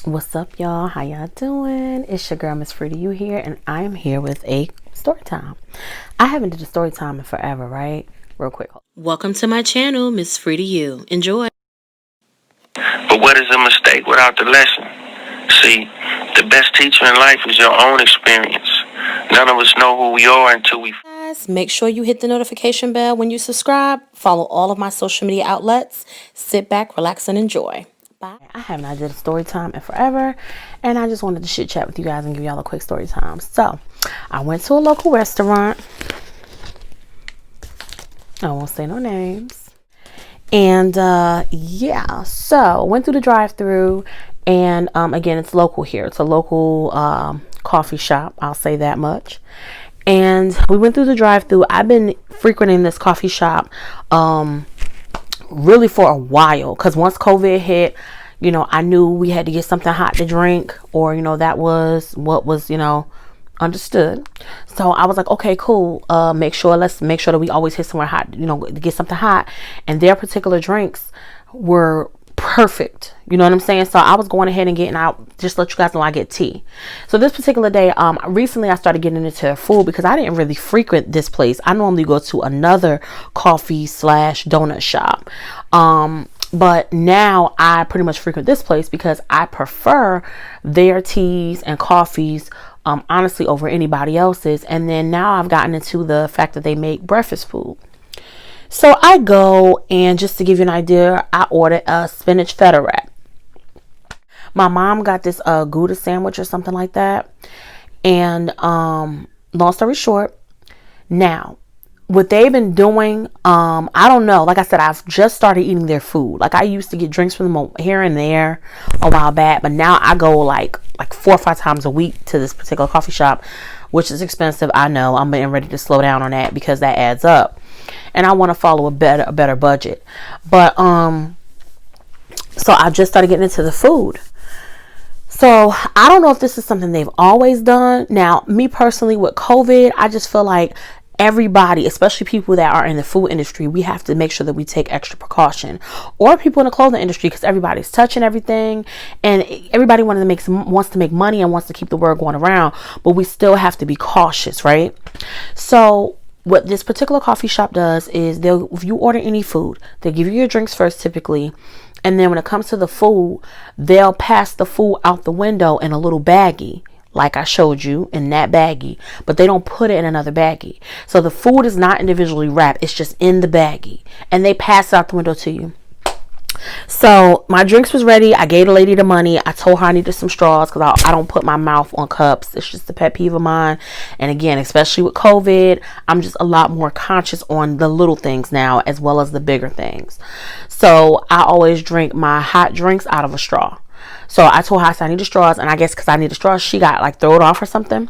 What's up, y'all? How y'all doing? It's your girl, Miss Free to You here, and I'm here with a story time. I haven't did a story time in forever, right? Real quick. Welcome to my channel, Miss Free to You. Enjoy. But what is a mistake without the lesson? See, the best teacher in life is your own experience. None of us know who we are until we... Guys, make sure you hit the notification bell when you subscribe. Follow all of my social media outlets. Sit back, relax, and enjoy. Bye. I have not did a story time in forever, and I just wanted to chit chat with you guys and give y'all a quick story time. So, I went to a local restaurant. I won't say no names. And yeah, so went through the drive-through, and again, it's local here. It's a local coffee shop. I'll say that much. And we went through the drive-through. I've been frequenting this coffee shop really for a while, because once COVID hit, you know, I knew we had to get something hot to drink, or, you know, that was what was, you know, understood. So I was like, okay, cool. Let's make sure that we always hit somewhere hot, you know, to get something hot. And their particular drinks were perfect. You know what I'm saying? So I was going ahead and getting out, just let you guys know I get tea. So this particular day, recently I started getting into food because I didn't really frequent this place. I normally go to another coffee / donut shop. But now I pretty much frequent this place because I prefer their teas and coffees, honestly, over anybody else's. And then now I've gotten into the fact that they make breakfast food. So I go, and just to give you an idea, I ordered a spinach feta wrap. My mom got this Gouda sandwich or something like that. And long story short, now what they've been doing, I don't know. Like I said, I've just started eating their food. Like, I used to get drinks from them here and there a while back, but now I go like 4 or 5 times a week to this particular coffee shop, which is expensive. I know. I'm getting ready to slow down on that because that adds up, and I want to follow a better budget. But so I just started getting into the food. So I don't know if this is something they've always done. Now, me personally, with COVID, I just feel like everybody, especially people that are in the food industry, we have to make sure that we take extra precaution, or people in the clothing industry, because everybody's touching everything, and everybody wants to make money and wants to keep the word going around, but we still have to be cautious, right? So what this particular coffee shop does is, if you order any food, they'll give you your drinks first typically, and then when it comes to the food, they'll pass the food out the window in a little baggie, like I showed you, in that baggie, but they don't put it in another baggie. So the food is not individually wrapped, it's just in the baggie, and they pass it out the window to you. So my drinks was ready. I gave the lady the money. I told her I needed some straws because I don't put my mouth on cups. It's just a pet peeve of mine. And again, especially with COVID, I'm just a lot more conscious on the little things now as well as the bigger things. So I always drink my hot drinks out of a straw. So I told her, I said, I need the straws, and I guess because I need the straws, she got like thrown off or something.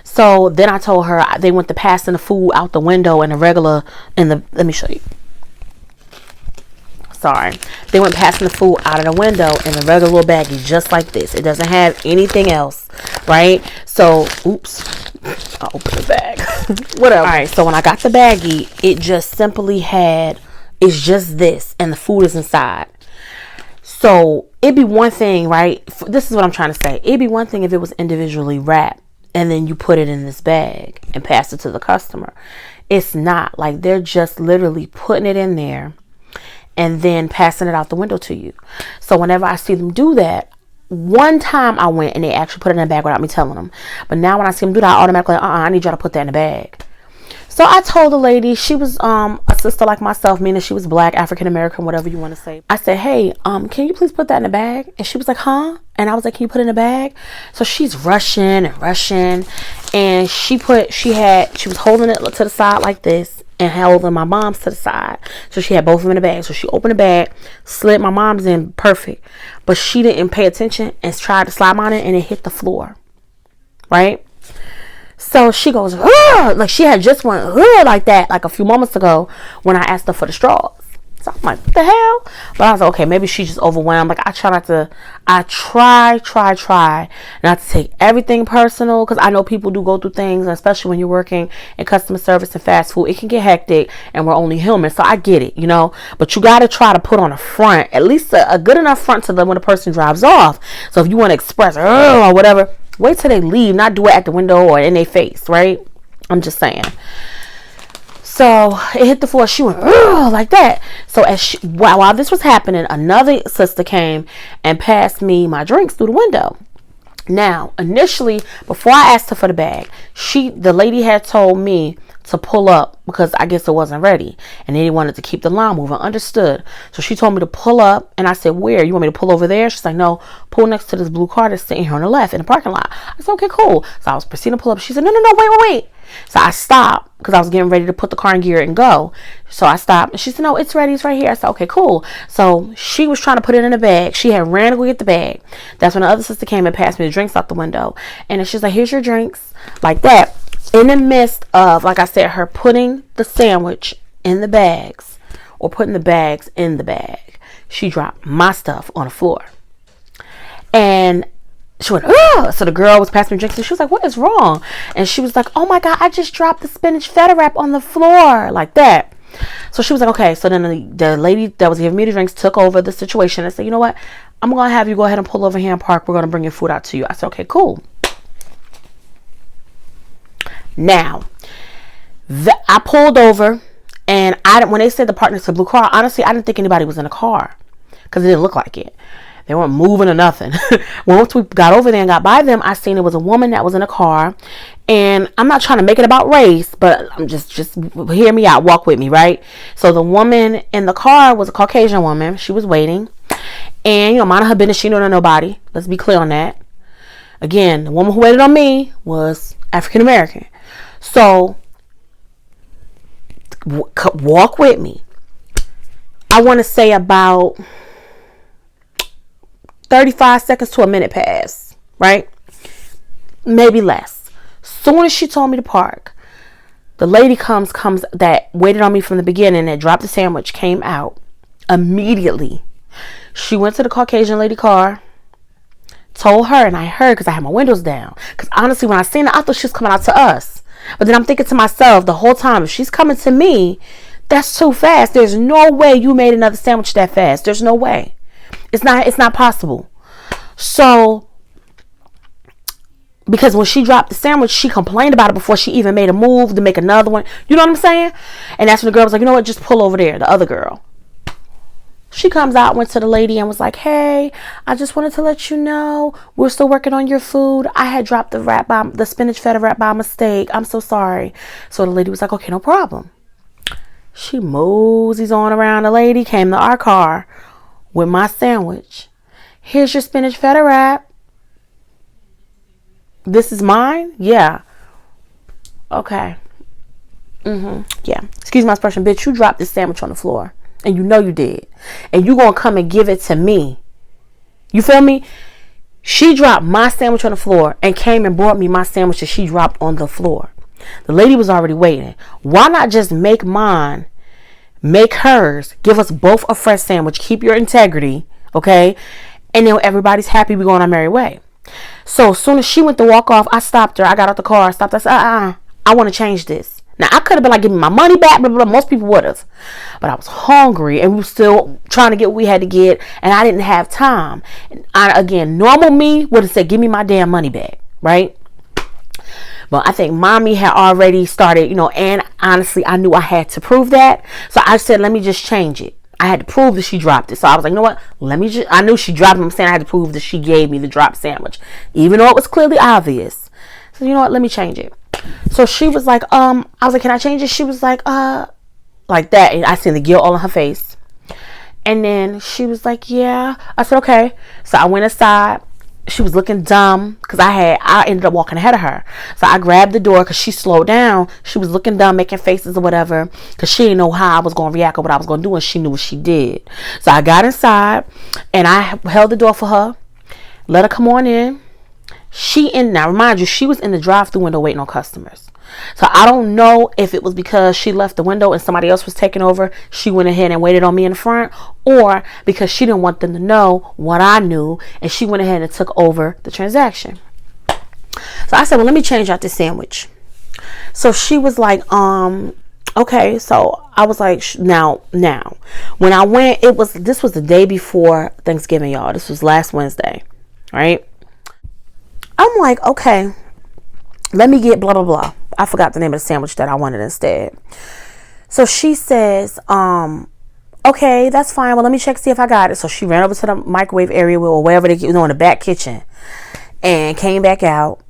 So then I told her they went to passing the food out the window in let me show you. Sorry. They went passing the food out of the window in a regular little baggie, just like this. It doesn't have anything else, right? So, oops. I'll open the bag. Whatever. All right, so when I got the baggie, it just simply it's just this, and the food is inside. So it'd be one thing, right? This is what I'm trying to say. It'd be one thing if it was individually wrapped and then you put it in this bag and pass it to the customer. It's not. Like, they're just literally putting it in there and then passing it out the window to you. So whenever I see them do that, one time I went and they actually put it in a bag without me telling them. But now when I see them do that, I automatically, I need y'all to put that in a bag. So I told the lady, she was a sister like myself, meaning she was black, African American, whatever you want to say. I said, hey, can you please put that in a bag? And she was like, huh? And I was like, can you put it in a bag? So she's rushing, and she was holding it to the side like this and holding my mom's to the side. So she had both of them in the bag. So she opened the bag, slid my mom's in perfect, but she didn't pay attention and tried to slide mine in, and it hit the floor, right? So she goes, ugh! Like she had just went ugh! Like that, like a few moments ago when I asked her for the straws. So I'm like, what the hell? But I was like, okay, maybe she's just overwhelmed. Like, I try not to take everything personal, because I know people do go through things, especially when you're working in customer service and fast food. It can get hectic, and we're only human. So I get it, but you got to try to put on a front, at least a good enough front to them when the person drives off. So if you want to express, or whatever, wait till they leave, not do it at the window or in their face, right? I'm just saying. So it hit the floor. She went, ugh, like that. So while this was happening, another sister came and passed me my drinks through the window. Now, initially, before I asked her for the bag, the lady had told me to pull up because I guess it wasn't ready, and they wanted to keep the line moving. Understood. So she told me to pull up, and I said, where? You want me to pull over there? She's like, no, pull next to this blue car that's sitting here on the left in the parking lot. I said, okay, cool. So I was proceeding to pull up. She said, no, wait. So I stopped because I was getting ready to put the car in gear and go. So I stopped, and she said, no, it's ready. It's right here. I said, okay, cool. So she was trying to put it in a bag. She had ran to go get the bag. That's when the other sister came and passed me the drinks out the window. And then she's like, here's your drinks, like that. In the midst of, like I said, her putting the sandwich in the bags or putting the bags in the bag, she dropped my stuff on the floor. And she went, ugh. So the girl was passing me drinks, and she was like, what is wrong? And she was like, oh my God, I just dropped the spinach feta wrap on the floor, like that. So she was like, okay. So then the lady that was giving me the drinks took over the situation and said, you know what? I'm going to have you go ahead and pull over here and park. We're going to bring your food out to you. I said, okay, cool. Now, I pulled over, and when they said the park next to the blue car, honestly, I didn't think anybody was in the car because it didn't look like it. They weren't moving or nothing. Once we got over there and got by them, I seen it was a woman that was in a car. And I'm not trying to make it about race, but I'm just hear me out, walk with me, right? So the woman in the car was a Caucasian woman. She was waiting, and minding her business. She didn't know nobody. Let's be clear on that. Again, the woman who waited on me was African American. So walk with me. I want to say about 35 seconds to a minute pass, right? Maybe less. Soon as she told me to park, the lady comes that waited on me from the beginning and dropped the sandwich, came out immediately. She went to the Caucasian lady car, told her, and I heard because I had my windows down. Because honestly, when I seen her, I thought she was coming out to us. But then I'm thinking to myself the whole time, if she's coming to me, that's too fast. There's no way you made another sandwich that fast. There's no way. It's not possible. So, because when she dropped the sandwich, she complained about it before she even made a move to make another one. You know what I'm saying? And that's when the girl was like, you know what, just pull over there. The other girl. She comes out, went to the lady and was like, hey, I just wanted to let you know we're still working on your food. I had dropped the spinach feta wrap by mistake. I'm so sorry. So the lady was like, okay, no problem. She moseys on around. The lady came to our car with my sandwich. Here's your spinach feta wrap. This is mine? Yeah. Okay. Yeah. Excuse my expression, bitch. You dropped this sandwich on the floor. And you know you did. And you gonna come and give it to me. You feel me? She dropped my sandwich on the floor and came and brought me my sandwich that she dropped on the floor. The lady was already waiting. Why not just make mine, make hers, give us both a fresh sandwich, keep your integrity, okay? And then everybody's happy, we go on our merry way. So as soon as she went to walk off, I stopped her. I got out the car, I stopped. I said, I want to change this. Now, I could have been like, give me my money back, blah, blah, blah. Most people would have. But I was hungry, and we were still trying to get what we had to get, and I didn't have time. And again, normal me would have said, give me my damn money back, right? But I think mommy had already started, and honestly, I knew I had to prove that. So I said, let me just change it. I had to prove that she dropped it. So I was like, you know what? I knew she dropped it. I'm saying I had to prove that she gave me the drop sandwich, even though it was clearly obvious. So you know what? Let me change it. So she was like, I was like, can I change it? She was like that. And I seen the guilt all on her face. And then she was like, yeah. I said, okay. So I went aside. She was looking dumb because I ended up walking ahead of her. So I grabbed the door because she slowed down. She was looking dumb, making faces or whatever, because she didn't know how I was going to react or what I was going to do, and she knew what she did. So I got inside and I held the door for her, let her come on in. Now remind you, she was in the drive-thru window waiting on customers. So I don't know if it was because she left the window and somebody else was taking over. She went ahead and waited on me in the front, or because she didn't want them to know what I knew and she went ahead and took over the transaction. So I said, well, let me change out this sandwich. So she was like, okay. So I was like, now, when I went, this was the day before Thanksgiving, y'all. This was last Wednesday, right? I'm like, okay, let me get blah, blah, blah. I forgot the name of the sandwich that I wanted instead. So she says, okay, that's fine. Well, let me check, see if I got it. So she ran over to the microwave area or wherever they, in the back kitchen, and came back out.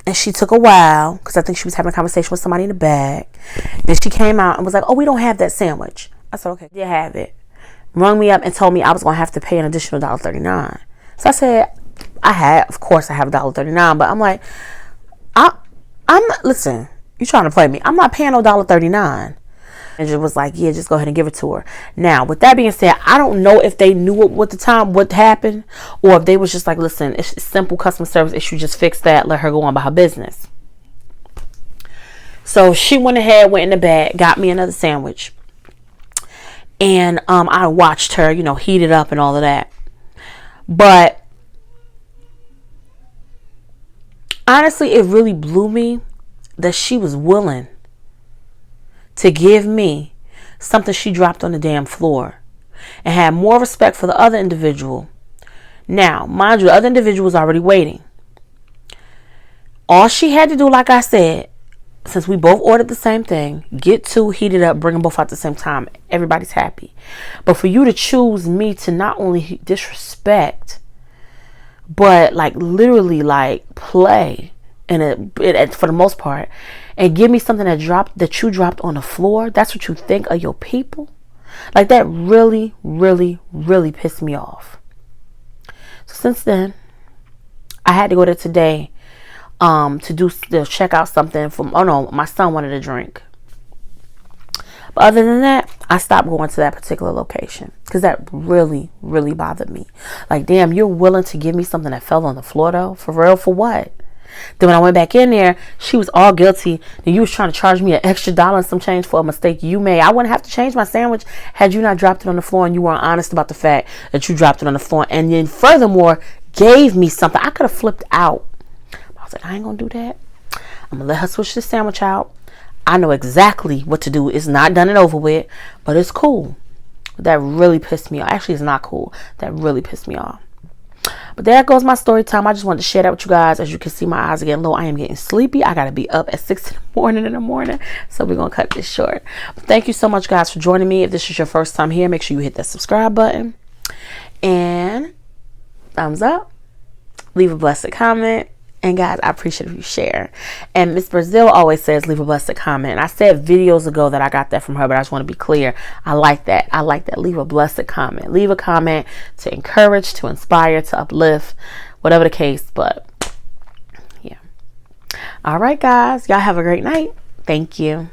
And she took a while because I think she was having a conversation with somebody in the back. Then she came out and was like, oh, we don't have that sandwich. I said, okay, you have it. Rung me up and told me I was going to have to pay an additional $1.39. So I said, of course I have $1.39, but I'm like, listen, you trying to play me. I'm not paying no $1.39. And she was like, yeah, just go ahead and give it to her. Now, with that being said, I don't know if they knew what the time, what happened, or if they was just like, listen, it's a simple customer service issue. Just fix that. Let her go on by her business. So she went ahead, went in the bag, got me another sandwich. And I watched her, heat it up and all of that. But honestly, it really blew me that she was willing to give me something she dropped on the damn floor and had more respect for the other individual. Now, mind you, the other individual was already waiting. All she had to do, like I said, since we both ordered the same thing, get two, heat it up, bring them both out at the same time. Everybody's happy. But for you to choose me to not only disrespect, but like literally like play, and it for the most part, and give me something that you dropped on the floor. That's what you think of your people? Like, that really, really, really pissed me off. So since then, I had to go there today to check out something my son wanted a drink. But other than that, I stopped going to that particular location because that really, really bothered me. Like, damn, you're willing to give me something that fell on the floor though? For real? For what? Then when I went back in there, she was all guilty. Then you was trying to charge me an extra $1 and some change for a mistake you made. I wouldn't have to change my sandwich had you not dropped it on the floor and you weren't honest about the fact that you dropped it on the floor. And then furthermore, gave me something. I could have flipped out. I was like, I ain't going to do that. I'm going to let her switch the sandwich out. I know exactly what to do. It's not done and over with, but it's cool. That really pissed me off. Actually, it's not cool. That really pissed me off. But there goes my story time. I just wanted to share that with you guys. As you can see, my eyes are getting low. I am getting sleepy. I got to be up at 6 in the morning. So we're going to cut this short. But thank you so much, guys, for joining me. If this is your first time here, make sure you hit that subscribe button. And thumbs up. Leave a blessed comment. And guys, I appreciate if you share. And Miss Brazil always says leave a blessed comment. And I said videos ago that I got that from her, but I just want to be clear. I like that. I like that. Leave a blessed comment. Leave a comment to encourage, to inspire, to uplift, whatever the case. But yeah. All right, guys. Y'all have a great night. Thank you.